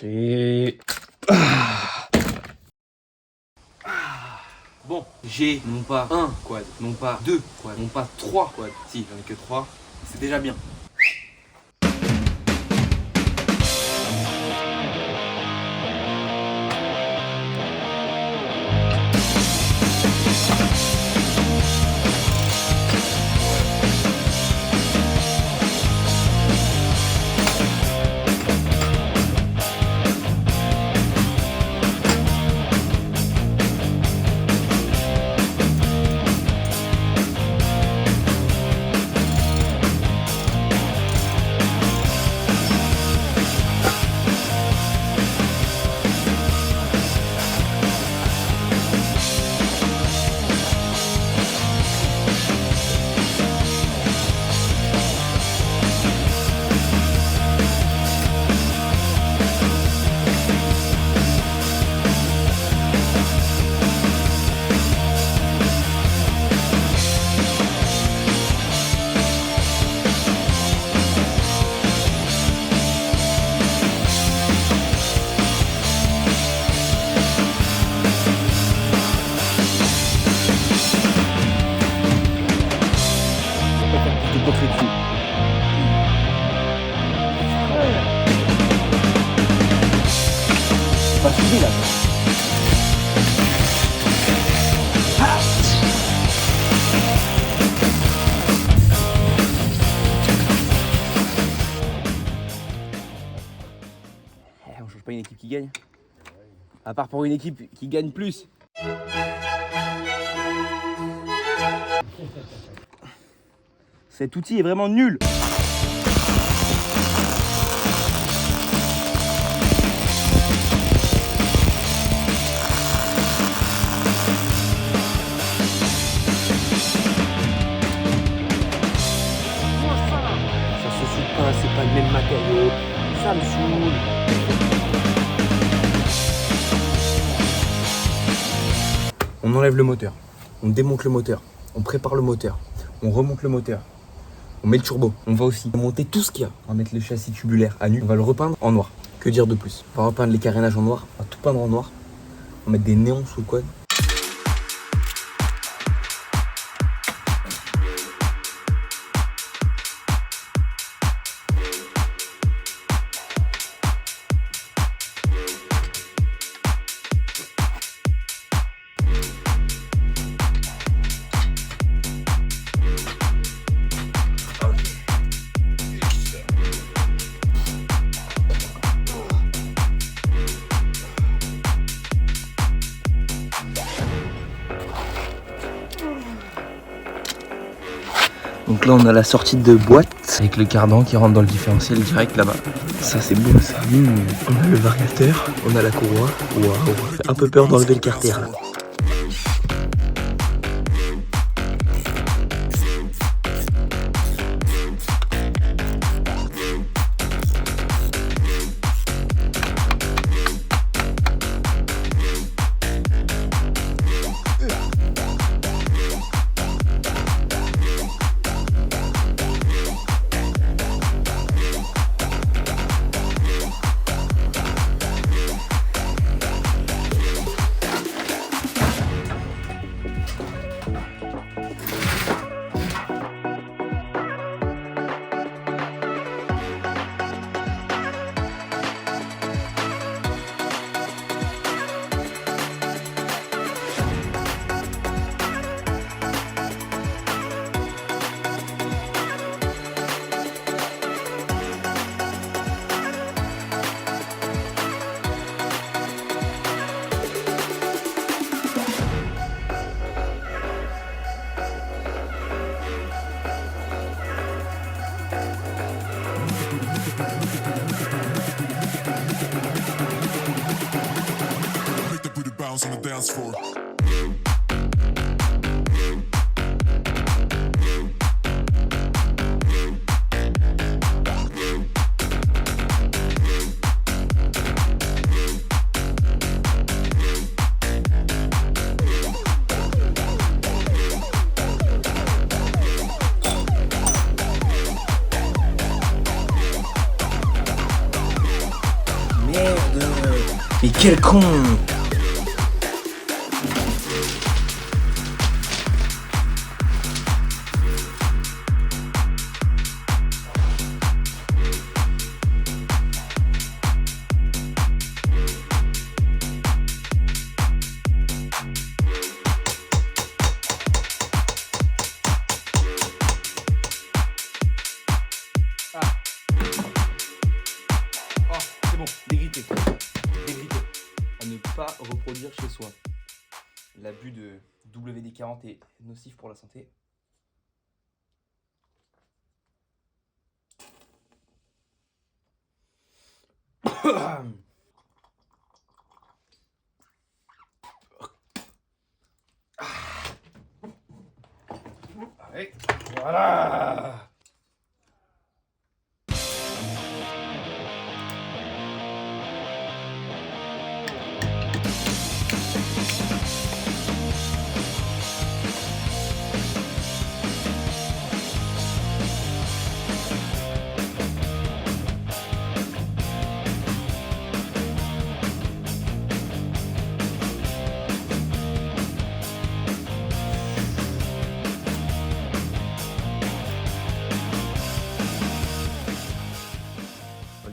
J'ai... Bon, j'ai non pas un quad, non pas deux quad, non pas trois quad. Si, j'en ai que trois, c'est déjà bien. Pas suivi là. On change pas une équipe qui gagne. À part pour une équipe qui gagne plus. Cet outil est vraiment nul. Ça se suit pas, c'est pas le même matériau. Ça me saoule. On enlève le moteur, on démonte le moteur, on prépare le moteur, on remonte le moteur, on met le turbo. On va aussi monter tout ce qu'il y a. On va mettre le châssis tubulaire à nu, on va le repeindre en noir. Que dire de plus? On va repeindre les carénages en noir, on va tout peindre en noir. On va mettre des néons sous le quad. Donc là on a la sortie de boîte avec le cardan qui rentre dans le différentiel direct là-bas. Ça c'est beau ça. On a le variateur, on a la courroie. Waouh. Un peu peur d'enlever le carter là. On the dance floor. merde. Mais quel con. Oh, c'est bon, dégrité. Dégrité. À ne pas reproduire chez soi. L'abus de WD-40 est nocif pour la santé. Allez, voilà.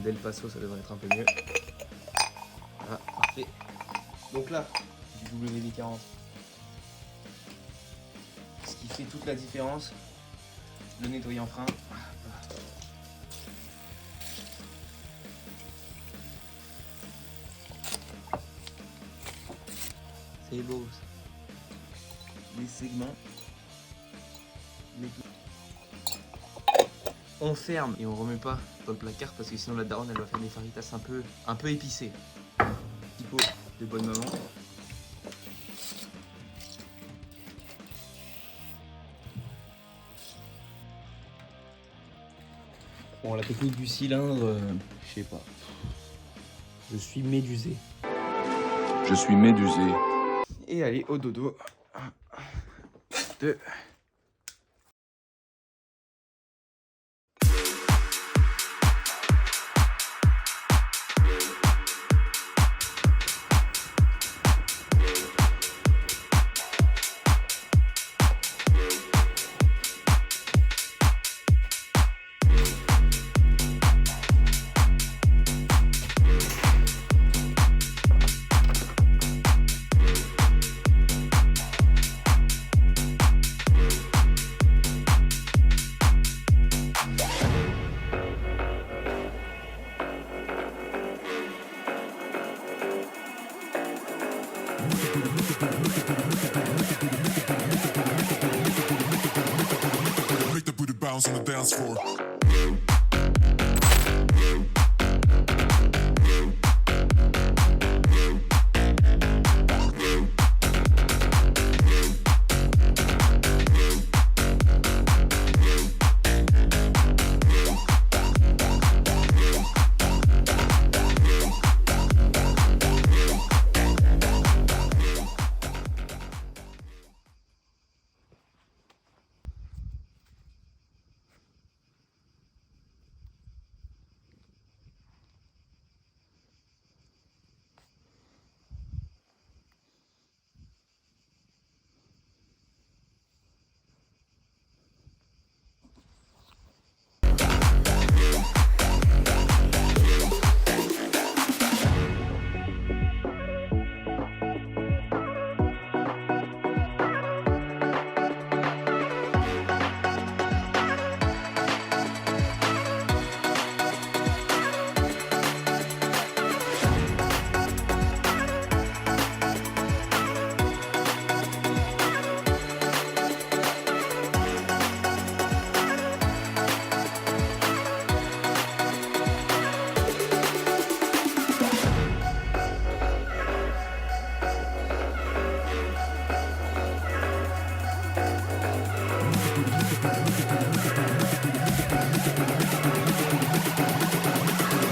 Del Paso, ça devrait être un peu mieux. Voilà, parfait. Donc là, du WD-40. Ce qui fait toute la différence, le nettoyant frein. C'est beau ça. Les segments. On ferme et on remet pas dans le placard parce que sinon la daronne elle va faire des faritas un peu épicées. Typo de bonne maman. Bon, la technique du cylindre, je sais pas. Je suis médusé. Je suis médusé. Et allez, au dodo. 1, 2. Make the booty bounce on the dance floor.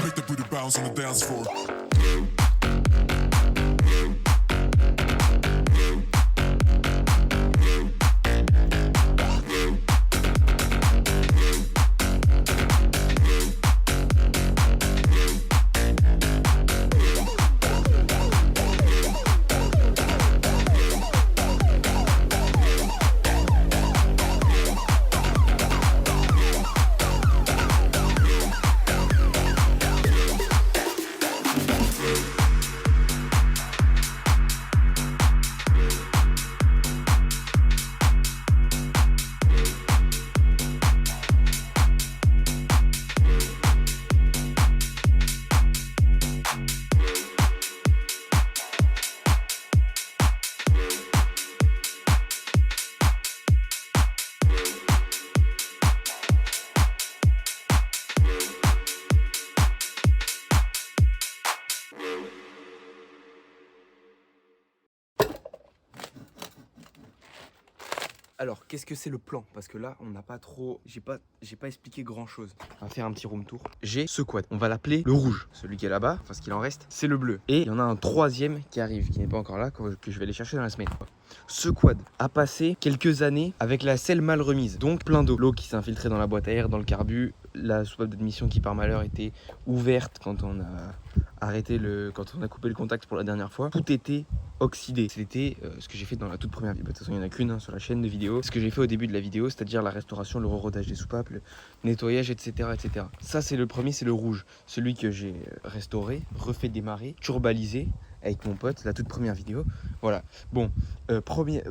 Make the booty bounce on the dance floor. Alors, qu'est-ce que c'est le plan? Parce que là, on n'a pas trop... J'ai pas expliqué grand-chose. On va faire un petit room tour. J'ai ce quad. On va l'appeler le rouge. Celui qui est là-bas, enfin ce qu'il en reste, c'est le bleu. Et il y en a un troisième qui arrive, qui n'est pas encore là, que je vais aller chercher dans la semaine. Ce quad a passé quelques années avec la selle mal remise. Donc plein d'eau. L'eau qui s'est infiltrée dans la boîte à air, dans le carbu. La soupape d'admission qui par malheur était ouverte quand on a quand on a coupé le contact pour la dernière fois. Tout était oxydé. C'était ce que j'ai fait dans la toute première vidéo. De toute façon, il n'y en a qu'une sur la chaîne de vidéos. Ce que j'ai fait au début de la vidéo, c'est-à-dire la restauration, le rerodage des soupapes, le nettoyage, etc. etc. Ça, c'est le premier, c'est le rouge. Celui que j'ai restauré, refait démarrer, turbalisé avec mon pote, la toute première vidéo. Voilà. Bon, premier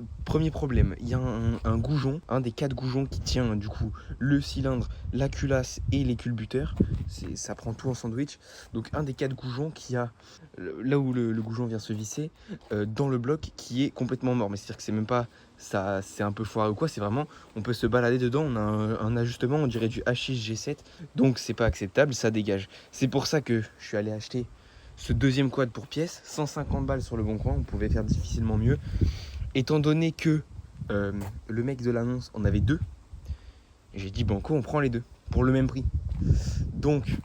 problème, il y a un goujon, un des 4 goujons qui tient du coup le cylindre, la culasse et les culbuteurs. Ça prend tout en sandwich. Donc un des 4 goujons qui a, là où le goujon vient se visser, dans le bloc qui est complètement mort. Mais c'est-à-dire que c'est même pas, ça, c'est un peu foiré ou quoi, c'est vraiment, on peut se balader dedans, on a un ajustement, on dirait du H6 G7. Donc c'est pas acceptable, ça dégage. C'est pour ça que je suis allé acheter ce deuxième quad pour pièce, 150 balles sur le bon coin, on pouvait faire difficilement mieux. Étant donné que le mec de l'annonce en avait 2, j'ai dit banco, on prend les 2 pour le même prix. Donc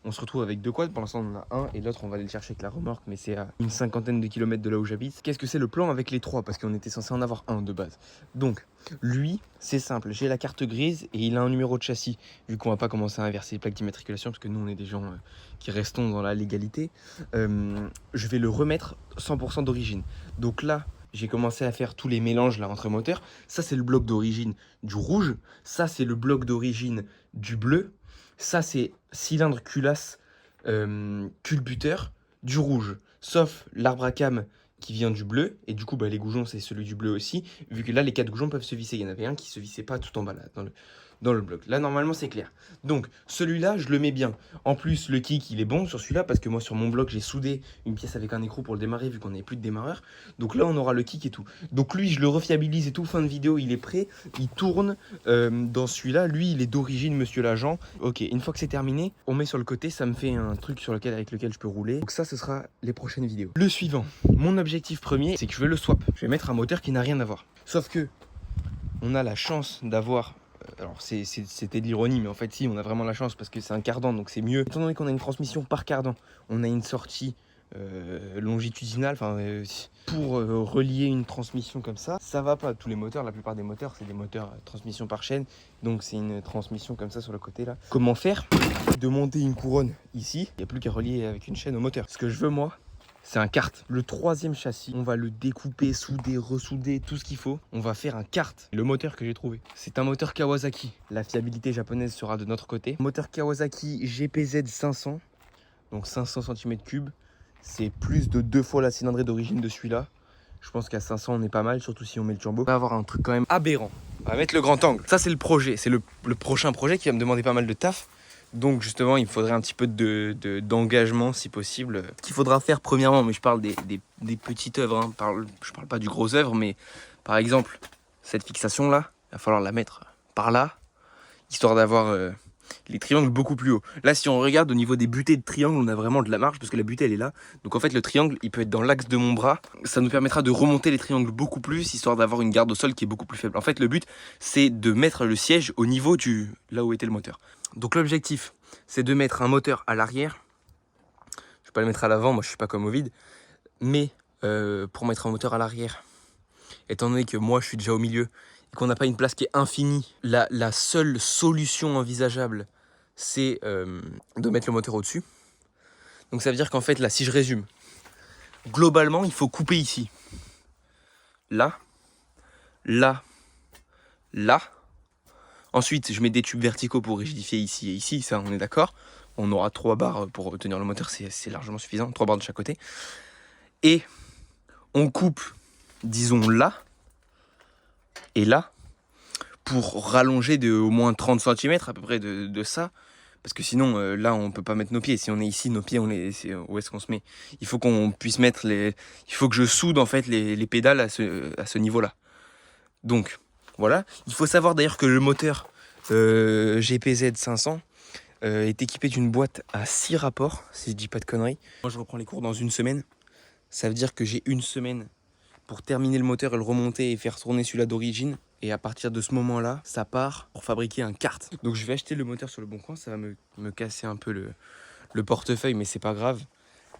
on se retrouve avec 2 quads, pour l'instant on en a un et l'autre on va aller le chercher avec la remorque, mais c'est à une 50aine de kilomètres de là où j'habite. Qu'est-ce que c'est le plan avec les 3? Parce qu'on était censé en avoir un de base. Donc lui, c'est simple, j'ai la carte grise et il a un numéro de châssis, vu qu'on va pas commencer à inverser les plaques d'immatriculation, parce que nous on est des gens qui restons dans la légalité. Je vais le remettre 100% d'origine. Donc là, j'ai commencé à faire tous les mélanges là entre moteurs. Ça c'est le bloc d'origine du rouge, ça c'est le bloc d'origine du bleu, ça c'est cylindre, culasse, culbuteur du rouge, sauf l'arbre à cam qui vient du bleu, et du coup bah, les goujons c'est celui du bleu aussi, vu que là les 4 goujons peuvent se visser. Il y en avait un qui se vissait pas tout en bas là, dans le bloc. Là normalement c'est clair. Donc celui-là je le mets bien. En plus le kick il est bon sur celui-là, parce que moi sur mon bloc j'ai soudé une pièce avec un écrou pour le démarrer, vu qu'on n'avait plus de démarreur. Donc là on aura le kick et tout. Donc lui je le refiabilise et tout, fin de vidéo il est prêt, il tourne dans celui-là. Lui il est d'origine monsieur l'agent. Ok, une fois que c'est terminé, on met sur le côté, ça me fait un truc avec lequel je peux rouler. Donc ça ce sera les prochaines vidéos. Le suivant, mon objectif premier, c'est que je veux le swap. Je vais mettre un moteur qui n'a rien à voir. Sauf que on a la chance d'avoir... Alors c'était de l'ironie, mais en fait si, on a vraiment la chance parce que c'est un cardan, donc c'est mieux. Étant donné qu'on a une transmission par cardan, on a une sortie longitudinale, pour relier une transmission comme ça va pas. Tous les moteurs, la plupart des moteurs, c'est des moteurs transmission par chaîne, donc c'est une transmission comme ça sur le côté là. Comment faire? De monter une couronne ici, il n'y a plus qu'à relier avec une chaîne au moteur. Ce que je veux moi, c'est un kart. Le troisième châssis, on va le découper, souder, ressouder, tout ce qu'il faut. On va faire un kart. Le moteur que j'ai trouvé, c'est un moteur Kawasaki. La fiabilité japonaise sera de notre côté. Moteur Kawasaki GPZ 500, donc 500 cm3. C'est plus de 2 fois la cylindrée d'origine de celui-là. Je pense qu'à 500 on est pas mal, surtout si on met le turbo. On va avoir un truc quand même aberrant. On va mettre le grand angle. Ça c'est le projet, c'est le prochain projet qui va me demander pas mal de taf. Donc justement, il me faudrait un petit peu d'engagement si possible. Ce qu'il faudra faire premièrement, mais je parle des petites œuvres, hein. Je parle pas du gros œuvre, mais par exemple, cette fixation-là, il va falloir la mettre par là, histoire d'avoir les triangles beaucoup plus hauts. Là, si on regarde au niveau des butées de triangle, on a vraiment de la marge, parce que la butée, elle est là. Donc en fait, le triangle, il peut être dans l'axe de mon bras. Ça nous permettra de remonter les triangles beaucoup plus, histoire d'avoir une garde au sol qui est beaucoup plus faible. En fait, le but, c'est de mettre le siège au niveau là où était le moteur. Donc l'objectif, c'est de mettre un moteur à l'arrière. Je vais pas le mettre à l'avant, moi je suis pas comme Ovid. Mais pour mettre un moteur à l'arrière, étant donné que moi je suis déjà au milieu et qu'on n'a pas une place qui est infinie, la seule solution envisageable, c'est de mettre le moteur au-dessus. Donc ça veut dire qu'en fait là, si je résume, globalement il faut couper ici. Là, là, là. Ensuite, je mets des tubes verticaux pour rigidifier ici et ici, ça on est d'accord. On aura 3 barres pour tenir le moteur, c'est largement suffisant, 3 barres de chaque côté. Et on coupe, disons là, et là, pour rallonger de au moins 30 cm à peu près de ça. Parce que sinon, là, on peut pas mettre nos pieds. Si on est ici, nos pieds, où est-ce qu'on se met? Il faut qu'on puisse mettre il faut que je soude en fait les pédales à ce niveau-là. Donc, voilà. Il faut savoir d'ailleurs que le moteur GPZ 500 est équipé d'une boîte à 6 rapports, si je dis pas de conneries. Moi, je reprends les cours dans une semaine. Ça veut dire que j'ai une semaine pour terminer le moteur et le remonter et faire tourner celui-là d'origine. Et à partir de ce moment-là, ça part pour fabriquer un kart. Donc je vais acheter le moteur sur le bon coin, ça va me casser un peu le portefeuille, mais c'est pas grave.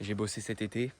J'ai bossé cet été